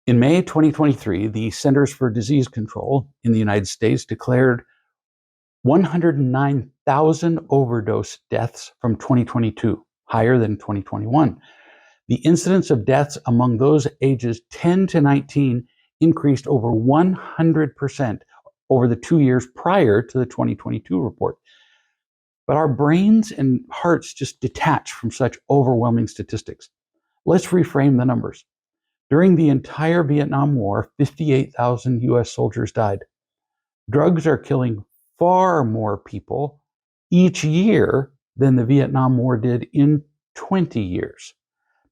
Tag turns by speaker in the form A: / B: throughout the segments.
A: In May 2023, the Centers for Disease Control in the United States declared 109,000 overdose deaths from 2022, higher than 2021. The incidence of deaths among those ages 10 to 19 increased over 100% over the 2 years prior to the 2022 report. But our brains and hearts just detach from such overwhelming statistics. Let's reframe the numbers. During the entire Vietnam War, 58,000 US soldiers died. Drugs are killing far more people each year than the Vietnam War did in 20 years.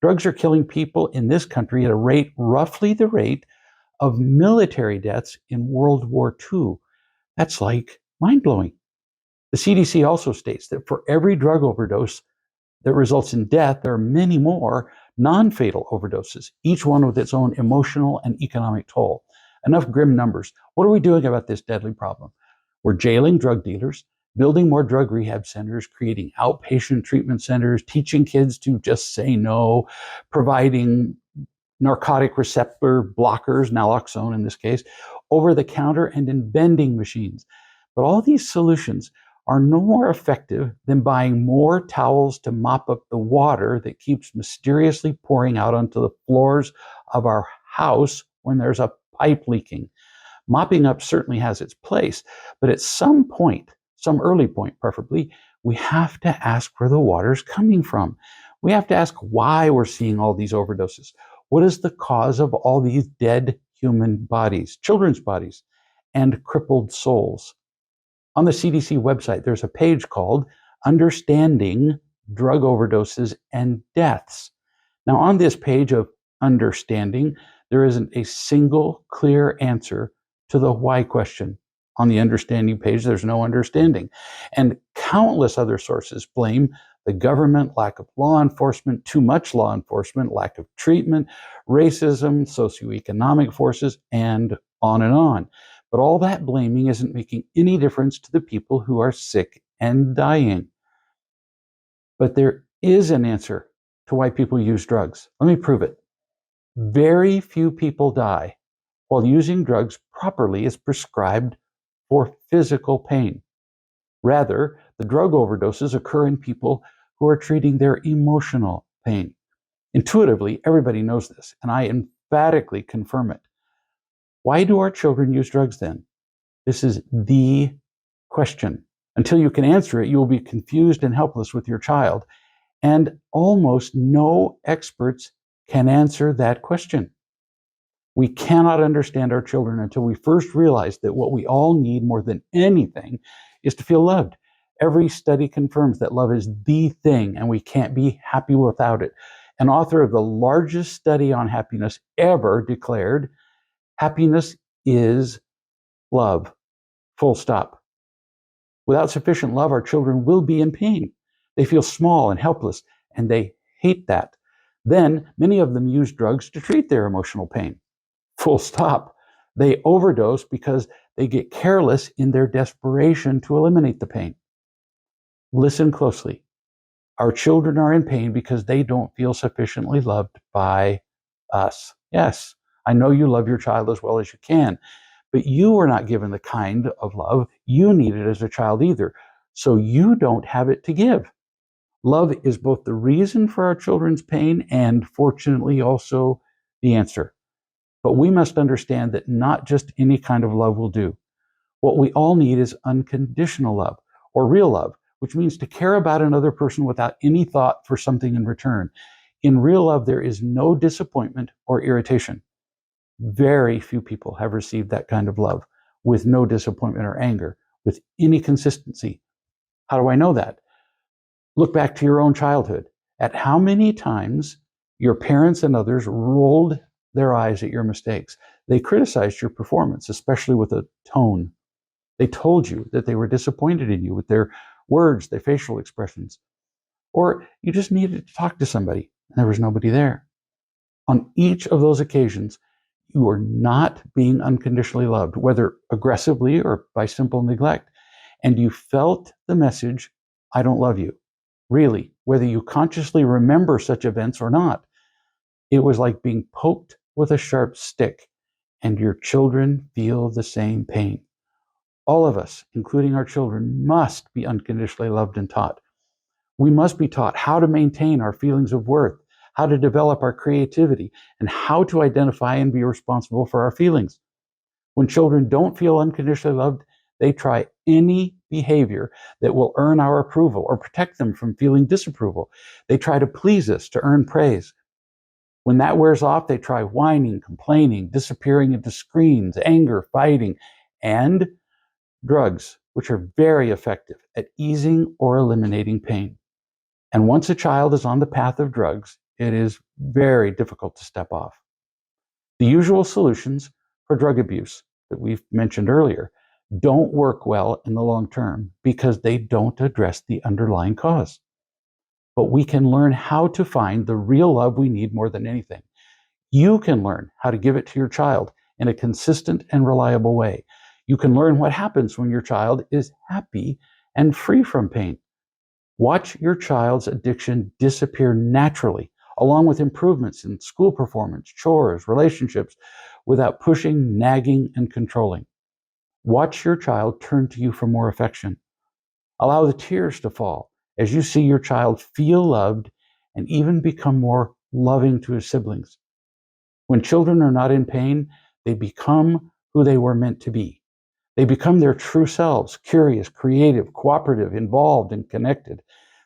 A: Drugs are killing people in this country at a rate roughly the rate of military deaths in World War II. That's like mind-blowing. The CDC also states that for every drug overdose that results in death, there are many more non-fatal overdoses, each one with its own emotional and economic toll. Enough grim numbers. What are we doing about this deadly problem? We're jailing drug dealers, building more drug rehab centers, creating outpatient treatment centers, teaching kids to just say no, providing narcotic receptor blockers, naloxone in this case, over the counter, and in vending machines. But all these solutions are no more effective than buying more towels to mop up the water that keeps mysteriously pouring out onto the floors of our house when there's a pipe leaking. Mopping up certainly has its place, but at some point, some early point preferably, we have to ask where the water's coming from. We have to ask why we're seeing all these overdoses. What is the cause of all these dead human bodies, children's bodies, and crippled souls? On the CDC website, there's a page called Understanding Drug Overdoses and Deaths. Now, on this page of understanding, there isn't a single clear answer to the why question. On the understanding page, there's no understanding. And countless other sources blame the government, lack of law enforcement, too much law enforcement, lack of treatment, racism, socioeconomic forces, and on and on. But all that blaming isn't making any difference to the people who are sick and dying. But there is an answer to why people use drugs. Let me prove it. Very few people die while using drugs properly as prescribed for physical pain. Rather, the drug overdoses occur in people who are treating their emotional pain. Intuitively, everybody knows this, and I emphatically confirm it. Why do our children use drugs then? This is the question. Until you can answer it, you will be confused and helpless with your child. And almost no experts can answer that question. We cannot understand our children until we first realize that what we all need more than anything is to feel loved. Every study confirms that love is the thing, and we can't be happy without it. An author of the largest study on happiness ever declared, happiness is love, full stop. Without sufficient love, our children will be in pain. They feel small and helpless, and they hate that. Then, many of them use drugs to treat their emotional pain. Full stop. They overdose because they get careless in their desperation to eliminate the pain. Listen closely. Our children are in pain because they don't feel sufficiently loved by us. Yes, I know you love your child as well as you can, but you were not given the kind of love you needed as a child either, so you don't have it to give. Love is both the reason for our children's pain and, fortunately, also the answer. But we must understand that not just any kind of love will do. What we all need is unconditional love, or real love, which means to care about another person without any thought for something in return. In real love, there is no disappointment or irritation. Very few people have received that kind of love with no disappointment or anger, with any consistency. How do I know that? Look back to your own childhood. At how many times your parents and others rolled their eyes at your mistakes. They criticized your performance, especially with a tone. They told you that they were disappointed in you with their words, their facial expressions. Or you just needed to talk to somebody and there was nobody there. On each of those occasions, you were not being unconditionally loved, whether aggressively or by simple neglect. And you felt the message, I don't love you. Really, whether you consciously remember such events or not. It was like being poked with a sharp stick, and your children feel the same pain. All of us, including our children, must be unconditionally loved and taught. We must be taught how to maintain our feelings of worth, how to develop our creativity, and how to identify and be responsible for our feelings. When children don't feel unconditionally loved, they try any behavior that will earn our approval or protect them from feeling disapproval. They try to please us to earn praise. When that wears off, they try whining, complaining, disappearing into screens, anger, fighting, and drugs, which are very effective at easing or eliminating pain. And once a child is on the path of drugs, it is very difficult to step off. The usual solutions for drug abuse that we've mentioned earlier don't work well in the long term because they don't address the underlying cause. But we can learn how to find the real love we need more than anything. You can learn how to give it to your child in a consistent and reliable way. You can learn what happens when your child is happy and free from pain. Watch your child's addiction disappear naturally, along with improvements in school performance, chores, relationships, without pushing, nagging, and controlling. Watch your child turn to you for more affection. Allow the tears to fall as you see your child feel loved and even become more loving to his siblings. When children are not in pain, they become who they were meant to be. They become their true selves, curious, creative, cooperative, involved, and connected.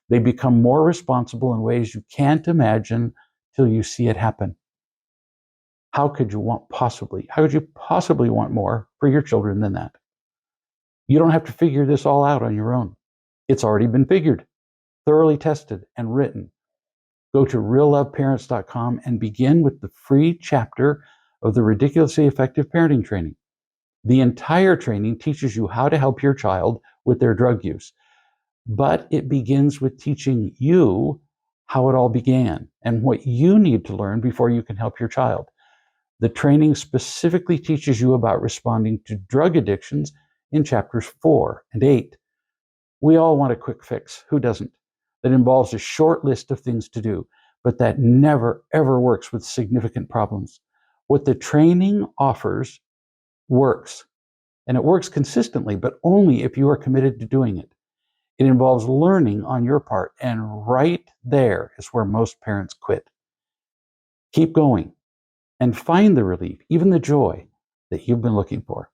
A: They become more responsible in ways you can't imagine till you see it happen. How could you possibly want more for your children than that? You don't have to figure this all out on your own. It's already been figured, thoroughly tested, and written. Go to realloveparents.com and begin with the free chapter of the Ridiculously Effective Parenting Training. The entire training teaches you how to help your child with their drug use, but it begins with teaching you how it all began and what you need to learn before you can help your child. The training specifically teaches you about responding to drug addictions in chapters 4 and 8. We all want a quick fix. Who doesn't? That involves a short list of things to do, but that never, ever works with significant problems. What the training offers works, and it works consistently, but only if you are committed to doing it. It involves learning on your part, and right there is where most parents quit. Keep going and find the relief, even the joy that you've been looking for.